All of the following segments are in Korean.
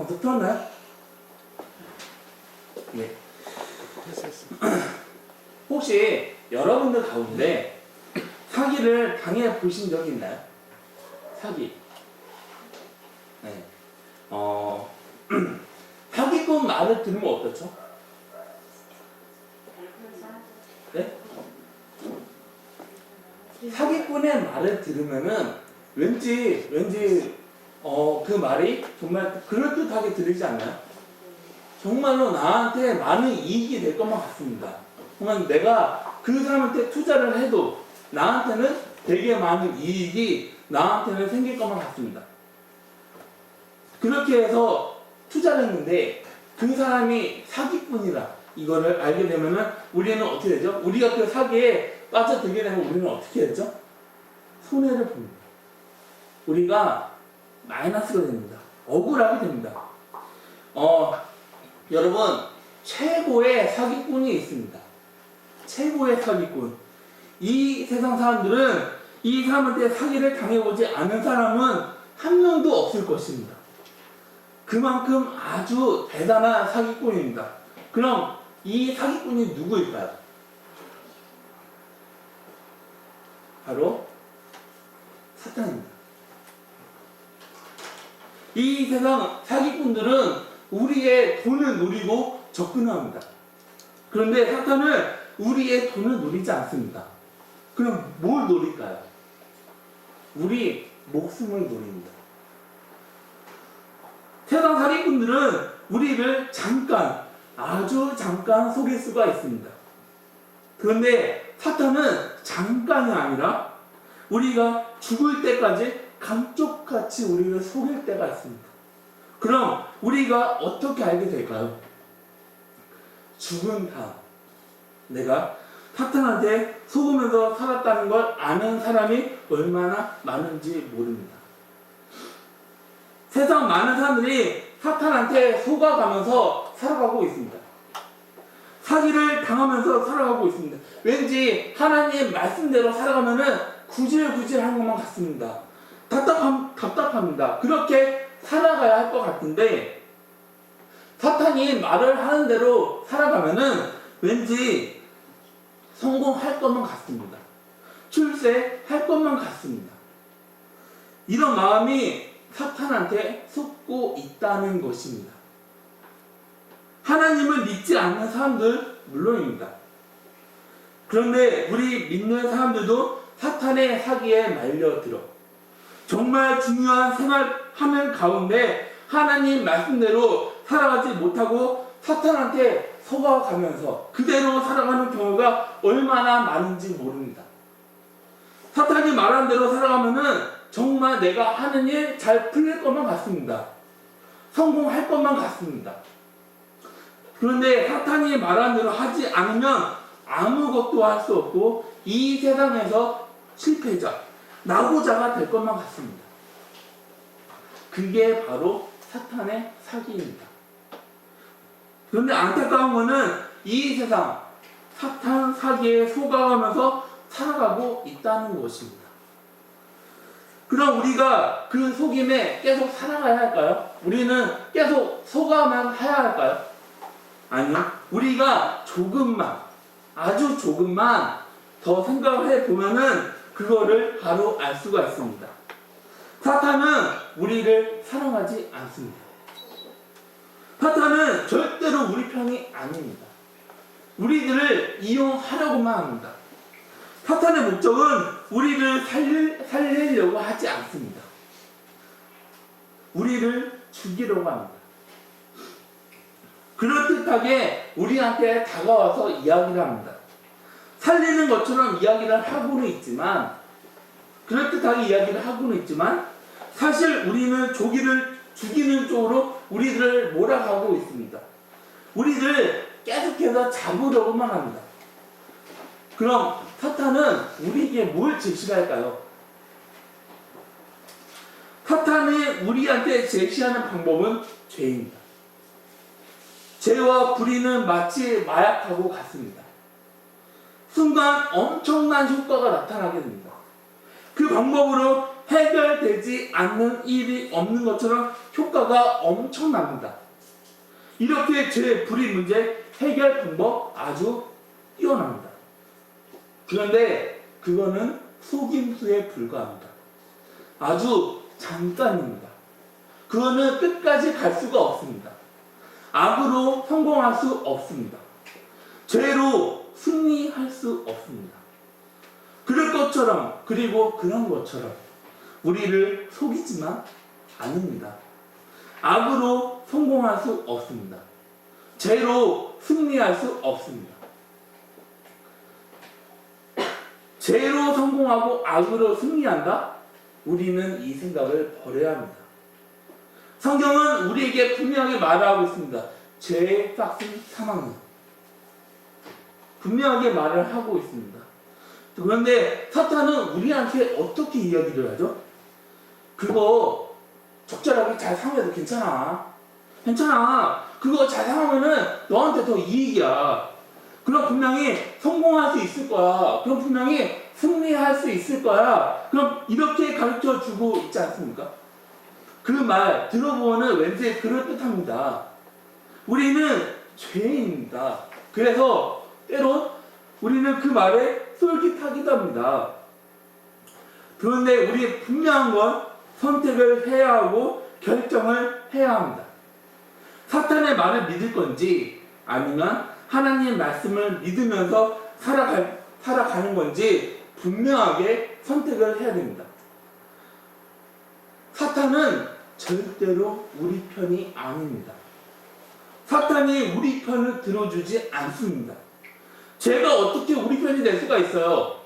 들었나요? 네. 혹시 여러분들 가운데 사기를 당해 보신 적이 있나요? 사기. 네. 사기꾼 말을 들으면 어떻죠? 네? 사기꾼의 말을 들으면은 왠지 그 말이 정말 그럴듯하게 들리지 않나요? 정말로 나한테 많은 이익이 될 것만 같습니다. 정말 내가 그 사람한테 투자를 해도 나한테는 되게 많은 이익이 나한테는 생길 것만 같습니다. 그렇게 해서 투자를 했는데 그 사람이 사기꾼이라 이거를 알게 되면은 우리는 어떻게 되죠? 우리가 그 사기에 빠져들게 되면 우리는 어떻게 되죠? 손해를 봅니다. 우리가 마이너스가 됩니다. 억울하게 됩니다. 여러분, 최고의 사기꾼이 있습니다. 최고의 사기꾼. 이 세상 사람들은 이 사람한테 사기를 당해보지 않은 사람은 한 명도 없을 것입니다. 그만큼 아주 대단한 사기꾼입니다. 그럼 이 사기꾼이 누구일까요? 바로 사탄입니다. 이 세상 사기꾼들은 우리의 돈을 노리고 접근합니다. 그런데 사탄은 우리의 돈을 노리지 않습니다. 그럼 뭘 노릴까요? 우리 목숨을 노립니다. 세상 사기꾼들은 우리를 아주 잠깐 속일 수가 있습니다. 그런데 사탄은 잠깐이 아니라 우리가 죽을 때까지 감쪽같이 우리를 속일 때가 있습니다. 그럼 우리가 어떻게 알게 될까요? 죽은 다음 내가 사탄한테 속으면서 살았다는 걸 아는 사람이 얼마나 많은지 모릅니다. 세상 많은 사람들이 사탄한테 속아가면서 살아가고 있습니다. 사기를 당하면서 살아가고 있습니다. 왠지 하나님 말씀대로 살아가면은 구질구질한 것만 같습니다. 답답합니다. 그렇게 살아가야 할 것 같은데 사탄이 말을 하는 대로 살아가면은 왠지 성공할 것만 같습니다. 출세할 것만 같습니다. 이런 마음이 사탄한테 속고 있다는 것입니다. 하나님을 믿지 않는 사람들 물론입니다. 그런데 우리 믿는 사람들도 사탄의 사기에 말려들어 정말 중요한 생활하는 가운데 하나님 말씀대로 살아가지 못하고 사탄한테 속아가면서 그대로 살아가는 경우가 얼마나 많은지 모릅니다. 사탄이 말한 대로 살아가면은 정말 내가 하는 일 잘 풀릴 것만 같습니다. 성공할 것만 같습니다. 그런데 사탄이 말한 대로 하지 않으면 아무것도 할 수 없고 이 세상에서 실패자, 낙오자가 될 것만 같습니다. 그게 바로 사탄의 사기입니다. 그런데 안타까운 것은 이 세상 사탄 사기에 속아가면서 살아가고 있다는 것입니다. 그럼 우리가 그 속임에 계속 살아가야 할까요? 우리는 계속 속아만 해야 할까요? 아니요. 우리가 아주 조금만 더 생각을 해보면은 그거를 바로 알 수가 있습니다. 사탄은 우리를 사랑하지 않습니다. 사탄은 절대로 우리 편이 아닙니다. 우리들을 이용하려고만 합니다. 사탄의 목적은 우리를 살리려고 하지 않습니다. 우리를 죽이려고 합니다. 그럴듯하게 우리한테 다가와서 이야기를 합니다. 살리는 것처럼 이야기를 하고는 있지만, 그럴듯하게 이야기를 하고는 있지만, 사실 우리는 죽이는 쪽으로 우리들을 몰아가고 있습니다. 우리를 계속해서 잡으려고만 합니다. 그럼 사탄은 우리에게 뭘 제시할까요? 사탄이 우리한테 제시하는 방법은 죄입니다. 죄와 불의는 마치 마약하고 같습니다. 순간 엄청난 효과가 나타나게 됩니다. 그 방법으로 해결되지 않는 일이 없는 것처럼 효과가 엄청납니다. 이렇게 제 불의 문제 해결 방법 아주 뛰어납니다. 그런데 그거는 속임수에 불과합니다. 아주 잠깐입니다. 그거는 끝까지 갈 수가 없습니다. 악으로 성공할 수 없습니다. 죄로 승리할 수 없습니다. 그럴 것처럼, 그리고 그런 것처럼 우리를 속이지만 않습니다. 악으로 성공할 수 없습니다. 죄로 승리할 수 없습니다. 죄로 성공하고 악으로 승리한다? 우리는 이 생각을 버려야 합니다. 성경은 우리에게 분명하게 말하고 있습니다. 죄의 싹은 사망이다. 분명하게 말을 하고 있습니다. 그런데 사탄은 우리한테 어떻게 이야기를 하죠? 그거 적절하게 잘 상해도 괜찮아. 괜찮아. 그거 잘 상하면은 너한테 더 이익이야. 그럼 분명히 성공할 수 있을 거야. 그럼 분명히 승리할 수 있을 거야. 그럼 이렇게 가르쳐 주고 있지 않습니까? 그 말 들어보면 왠지 그럴듯합니다. 우리는 죄인입니다. 그래서 때론 우리는 그 말에 쏠깃하기도 합니다. 그런데 우리 분명한 건 선택을 해야 하고 결정을 해야 합니다. 사탄의 말을 믿을 건지 아니면 하나님의 말씀을 믿으면서 살아가는 건지 분명하게 선택을 해야 됩니다. 사탄은 절대로 우리 편이 아닙니다. 사탄이 우리 편을 들어주지 않습니다. 제가 어떻게 우리 편이 될 수가 있어요?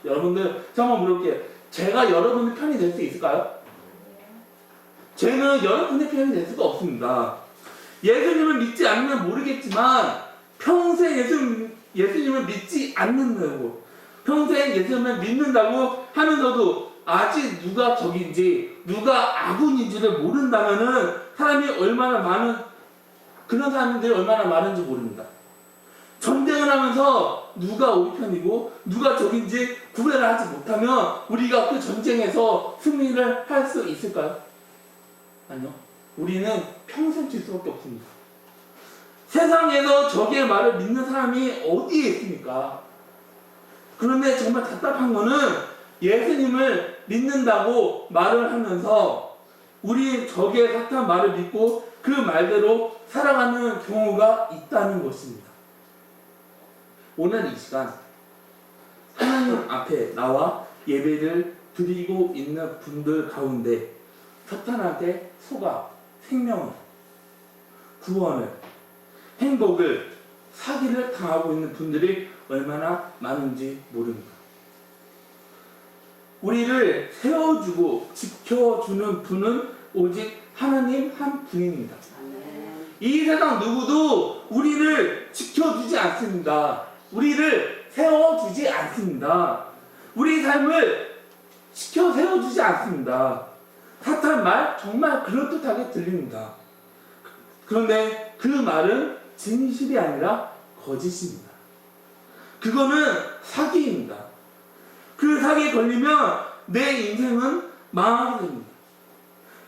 여러분들, 저 한번 물어볼게요. 제가 여러분의 편이 될 수 있을까요? 쟤는 여러분의 편이 될 수가 없습니다. 예수님을 믿지 않으면 모르겠지만 평생 예수님을 믿지 않는다고, 평생 예수님을 믿는다고 하면서도 아직 누가 적인지 누가 아군인지를 모른다면은 그런 사람들이 얼마나 많은지 모릅니다. 전쟁을 하면서 누가 우리 편이고 누가 적인지 구별을 하지 못하면 우리가 그 전쟁에서 승리를 할 수 있을까요? 아니요. 우리는 평생 질 수밖에 없습니다. 세상에서 적의 말을 믿는 사람이 어디에 있습니까? 그런데 정말 답답한 거는 예수님을 믿는다고 말을 하면서 우리 적의 사탄 말을 믿고 그 말대로 살아가는 경우가 있다는 것입니다. 오늘 이 시간 하나님 앞에 나와 예배를 드리고 있는 분들 가운데 사탄한테 속아 생명을, 구원을, 행복을, 사기를 당하고 있는 분들이 얼마나 많은지 모릅니다. 우리를 세워주고 지켜주는 분은 오직 하나님 한 분입니다. 이 세상 누구도 우리를 지켜주지 않습니다. 우리를 세워주지 않습니다. 우리 삶을 지켜 세워주지 않습니다. 사탄 말 정말 그럴듯하게 들립니다. 그런데 그 말은 진실이 아니라 거짓입니다. 그거는 사기입니다. 그 사기에 걸리면 내 인생은 망하게 됩니다.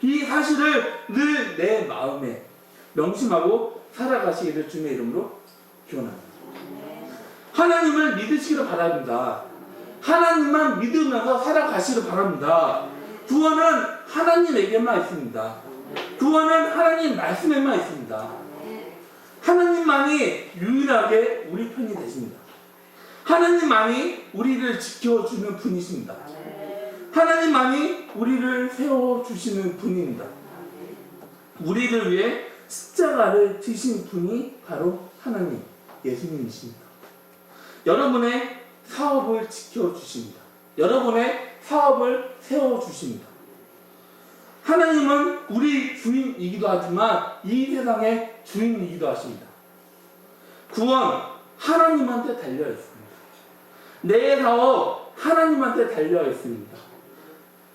이 사실을 늘 내 마음에 명심하고 살아가시기를 주님의 이름으로 기원합니다. 하나님을 믿으시기를 바랍니다. 하나님만 믿으면서 살아가시기를 바랍니다. 구원은 하나님에게만 있습니다. 구원은 하나님 말씀에만 있습니다. 하나님만이 유일하게 우리 편이 되십니다. 하나님만이 우리를 지켜주는 분이십니다. 하나님만이 우리를 세워주시는 분입니다. 우리를 위해 십자가를 지신 분이 바로 하나님, 예수님이십니다. 여러분의 사업을 지켜주십니다. 여러분의 사업을 세워주십니다. 하나님은 우리 주인이기도 하지만 이 세상의 주인이기도 하십니다. 구원 하나님한테 달려 있습니다. 내 사업 하나님한테 달려 있습니다.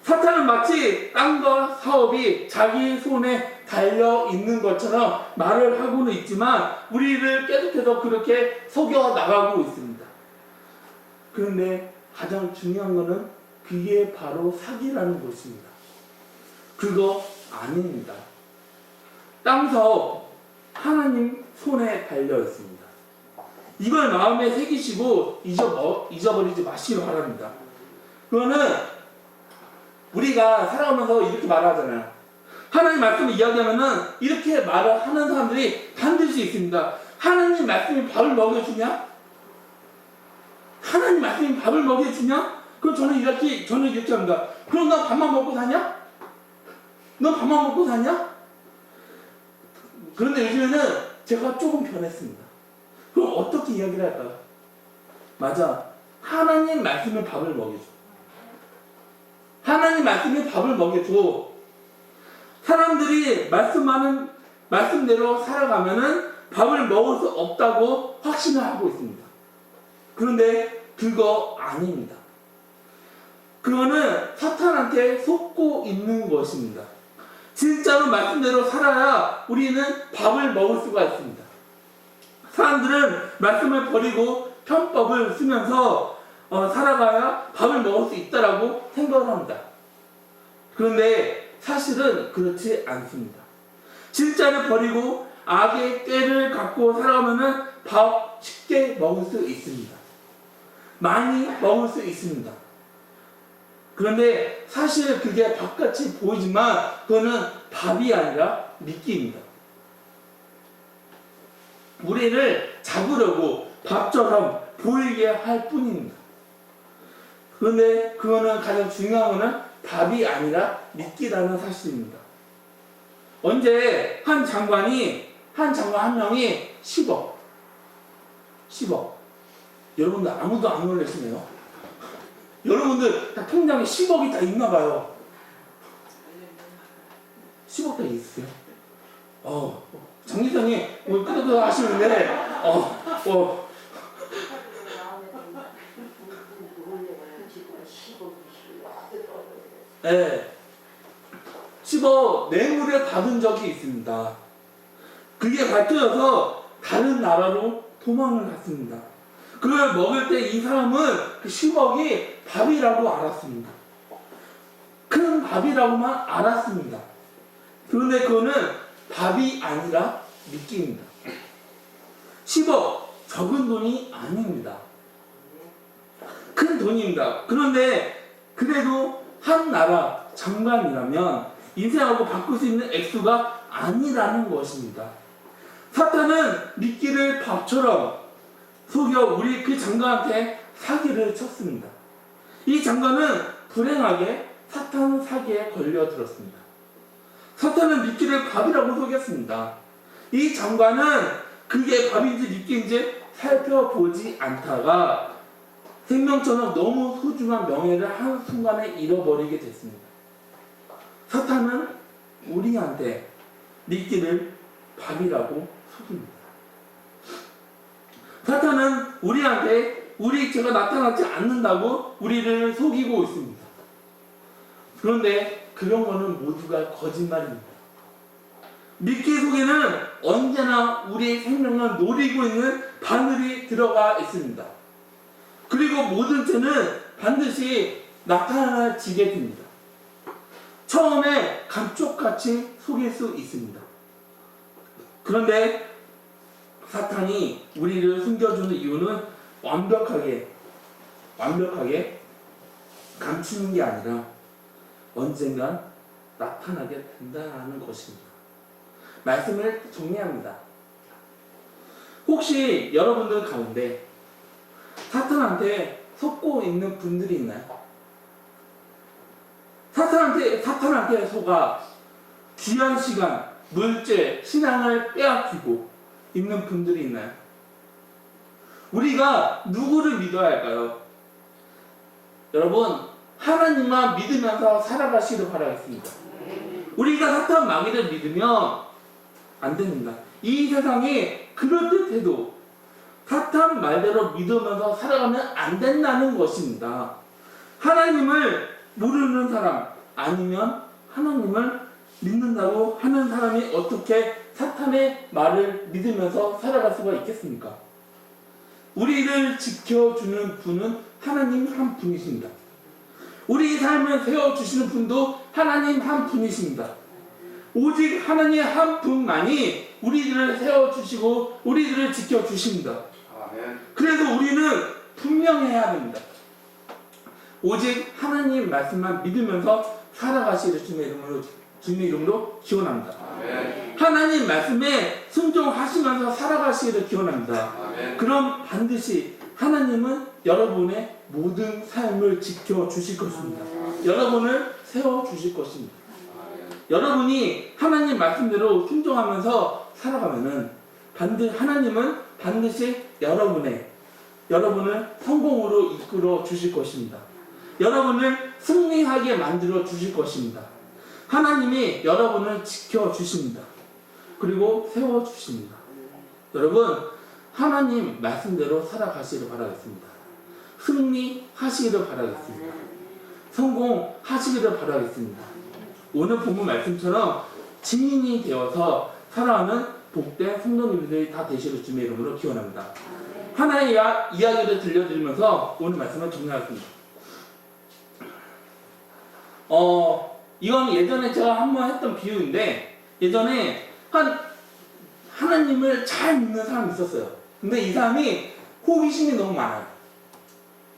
사탄은 마치 땅과 사업이 자기 손에 달려 있는 것처럼 말을 하고는 있지만 우리를 계속해서 그렇게 속여 나가고 있습니다. 그런데 가장 중요한 것은 그게 바로 사기라는 것입니다. 그거 아닙니다. 땅사업 하나님 손에 달려 있습니다. 이걸 마음에 새기시고 잊어버리지 마시기 바랍니다. 그거는 우리가 살아가면서 이렇게 말하잖아요. 하나님 말씀을 이야기하면은 이렇게 말을 하는 사람들이 반드시 있습니다. 하나님 말씀이 밥을 먹여주냐? 하나님 말씀이 밥을 먹여주냐? 그럼 저는 이렇게 합니다. 그럼 너 밥만 먹고 사냐? 너 밥만 먹고 사냐? 그런데 요즘에는 제가 조금 변했습니다. 그럼 어떻게 이야기를 할까요? 맞아. 하나님 말씀을 밥을 먹여줘. 하나님 말씀이 밥을 먹여줘. 사람들이 말씀대로 살아가면은 밥을 먹을 수 없다고 확신을 하고 있습니다. 그런데 그거 아닙니다. 그거는 사탄한테 속고 있는 것입니다. 진짜로 말씀대로 살아야 우리는 밥을 먹을 수가 있습니다. 사람들은 말씀을 버리고 편법을 쓰면서 살아가야 밥을 먹을 수 있다라고 생각을 합니다. 그런데 사실은 그렇지 않습니다. 진짜를 버리고 악의 꾀를 갖고 살아가면은 밥 쉽게 먹을 수 있습니다. 많이 먹을 수 있습니다. 그런데 사실 그게 밥같이 보이지만 그거는 밥이 아니라 미끼입니다. 우리를 잡으려고 밥처럼 보이게 할 뿐입니다. 그런데 그거는 가장 중요한 거는 밥이 아니라 미끼라는 사실입니다. 언제 한 장관 한 명이 10억. 여러분들 아무도 안 놀라시네요. 여러분들 다 통장에 10억이 다 있나 봐요. 10억 다 있으세요? 장기사님 뭐 끄덕끄덕 하시는데 네. 10억 뇌물을 받은 적이 있습니다. 그게 밝혀져서 다른 나라로 도망을 갔습니다. 그걸 먹을 때 이 사람은 그 10억이 밥이라고 알았습니다. 큰 밥이라고만 알았습니다. 그런데 그거는 밥이 아니라 미끼입니다. 10억 적은 돈이 아닙니다. 큰 돈입니다. 그런데 그래도 한 나라 장관이라면 인생하고 바꿀 수 있는 액수가 아니라는 것입니다. 사탄은 미끼를 밥처럼 속여 우리 그 장관한테 사기를 쳤습니다. 이 장관은 불행하게 사탄 사기에 걸려들었습니다. 사탄은 미끼를 밥이라고 속였습니다. 이 장관은 그게 밥인지 미끼인지 살펴보지 않다가 생명처럼 너무 소중한 명예를 한순간에 잃어버리게 됐습니다. 사탄은 우리한테 미끼를 밥이라고 속입니다. 사탄은 우리한테 우리 죄가 나타나지 않는다고 우리를 속이고 있습니다. 그런데 그런 거는 모두가 거짓말입니다. 미끼 속에는 언제나 우리의 생명을 노리고 있는 바늘이 들어가 있습니다. 그리고 모든 죄는 반드시 나타나지게 됩니다. 처음에 감쪽같이 속일 수 있습니다. 그런데 사탄이 우리를 숨겨주는 이유는 완벽하게 감추는 게 아니라 언젠간 나타나게 된다는 것입니다. 말씀을 정리합니다. 혹시 여러분들 가운데 사탄한테 속고 있는 분들이 있나요? 사탄한테 속아 귀한 시간, 물질, 신앙을 빼앗기고 있는 분들이 있나요? 우리가 누구를 믿어야 할까요? 여러분, 하나님만 믿으면서 살아가시길 바라겠습니다. 우리가 사탄 마귀를 믿으면 안 됩니다. 이 세상이 그럴듯해도 사탄 말대로 믿으면서 살아가면 안 된다는 것입니다. 하나님을 모르는 사람 아니면 하나님을 믿는다고 하는 사람이 어떻게 사탄의 말을 믿으면서 살아갈 수가 있겠습니까? 우리를 지켜주는 분은 하나님 한 분이십니다. 우리 삶을 세워주시는 분도 하나님 한 분이십니다. 오직 하나님 한 분만이 우리들을 세워주시고 우리들을 지켜주십니다. 아멘. 그래서 우리는 분명해야 합니다. 오직 하나님 말씀만 믿으면서 살아가시는 주님의 이름으로 기원합니다. 아멘. 하나님 말씀에 순종하시면서 살아가시기를 기원합니다. 아멘. 그럼 반드시 하나님은 여러분의 모든 삶을 지켜주실 것입니다. 여러분을 세워주실 것입니다. 여러분이 하나님 말씀대로 순종하면서 살아가면은 하나님은 반드시 여러분을 성공으로 이끌어 주실 것입니다. 여러분을 승리하게 만들어 주실 것입니다. 하나님이 여러분을 지켜 주십니다. 그리고 세워 주십니다. 여러분, 하나님 말씀대로 살아가시기를 바라겠습니다. 승리하시기를 바라겠습니다. 성공하시기를 바라겠습니다. 오늘 본문 말씀처럼 증인이 되어서 살아가는 복된 성도님들이 다 되시길 주님의 이름으로 기원합니다. 하나의 이야기를 들려드리면서 오늘 말씀을 정리하겠습니다. 이건 예전에 제가 한번 했던 비유인데, 예전에 하나님을 잘 믿는 사람이 있었어요. 근데 이 사람이 호기심이 너무 많아요.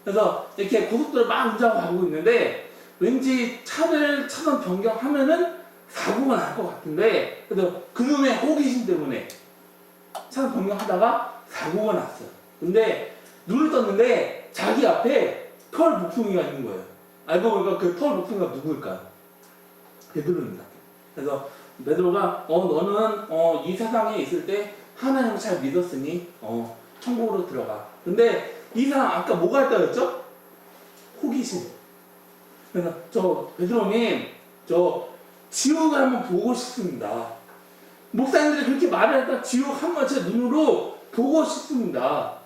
그래서 이렇게 고속도로를 막 운전하고 가고 있는데 왠지 차선 변경하면은 사고가 날 것 같은데, 그래서 그놈의 호기심 때문에 차선 변경하다가 사고가 났어요. 근데 눈을 떴는데 자기 앞에 털 목송이가 있는 거예요. 알고 보니까 그 털 목송이가 누구일까요? 베드로입니다. 그래서 베드로가 너는 이 세상에 있을 때 하나님을 잘 믿었으니 천국으로 들어가. 근데 이 사람 아까 뭐가 했다고 했죠? 호기심. 그래서 베드로님 지옥을 한번 보고 싶습니다. 목사님들이 그렇게 말을 했다. 지옥 한번 제 눈으로 보고 싶습니다.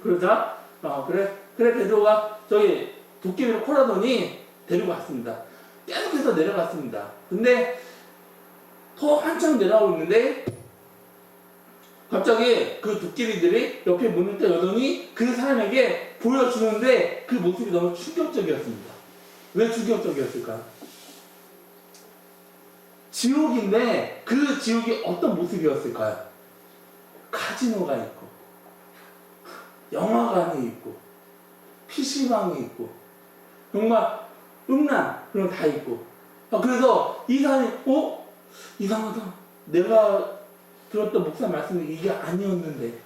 그러자 그래 베드로가 저기 도깨비를 콜하더니 데리고 갔습니다. 계속해서 내려갔습니다. 근데 더 한참 내려가고 있는데 갑자기 그 도깨비들이 옆에 문을 때 여전히 그 사람에게 보여주는데 그 모습이 너무 충격적이었습니다. 왜 충격적이었을까요? 지옥인데 그 지옥이 어떤 모습이었을까요? 카지노가 있고 영화관이 있고 PC방이 있고 정말 음란 그런 거 다 있고 그래서 이 사람이 이상하다. 내가 들었던 목사 말씀이 이게 아니었는데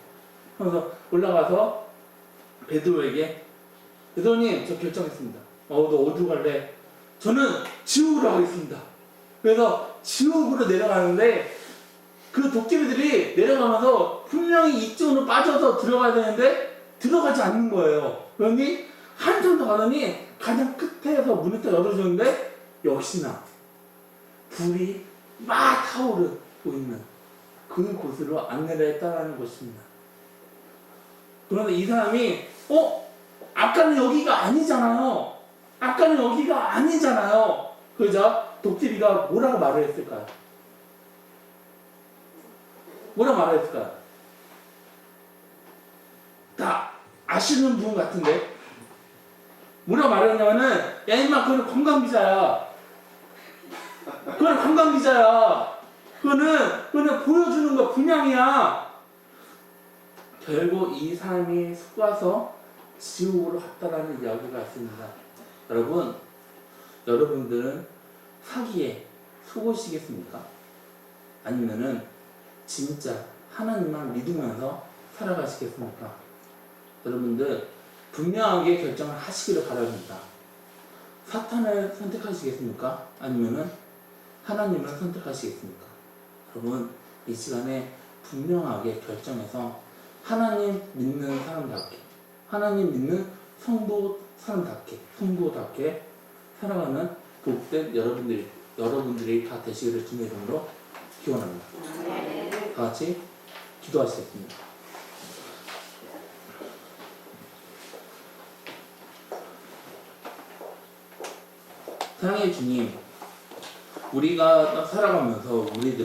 그래서 올라가서 베드로에게 베드로님 저 결정했습니다. 너 어디로 갈래? 저는 지옥으로 가겠습니다. 그래서 지옥으로 내려가는데 그 도깨비들이 내려가면서 분명히 이쪽으로 빠져서 들어가야 되는데 들어가지 않는 거예요. 그러니 한참 더 가더니 가장 끝에서 문을 딱 열어주는데 역시나 불이 막 타오르고 있는 그곳으로 안내를 했다는 것입니다. 그런데 이 사람이 아까는 여기가 아니잖아요. 그러자 도깨비가 뭐라고 말을 했을까요? 다 아시는 분 같은데 뭐라고 말했냐면은 야 임마 그건 관광비자야. 그거는 보여주는 거 분양이야. 결국 이 사람이 속아서 지옥으로 갔다라는 이야기가 있습니다. 여러분들은 사기에 속으시겠습니까? 아니면은 진짜 하나님만 믿으면서 살아가시겠습니까? 여러분들 분명하게 결정을 하시기를 바랍니다. 사탄을 선택하시겠습니까? 아니면은 하나님을 선택하시겠습니까? 여러분 이 시간에 분명하게 결정해서 하나님 믿는 사람답게, 하나님 믿는 성도답게 살아가는 복된 여러분들이 다 되시기를 주님의 이름으로 기원합니다. 다 같이 기도하시겠습니다. 사랑의 주님, 우리가 살아가면서 우리들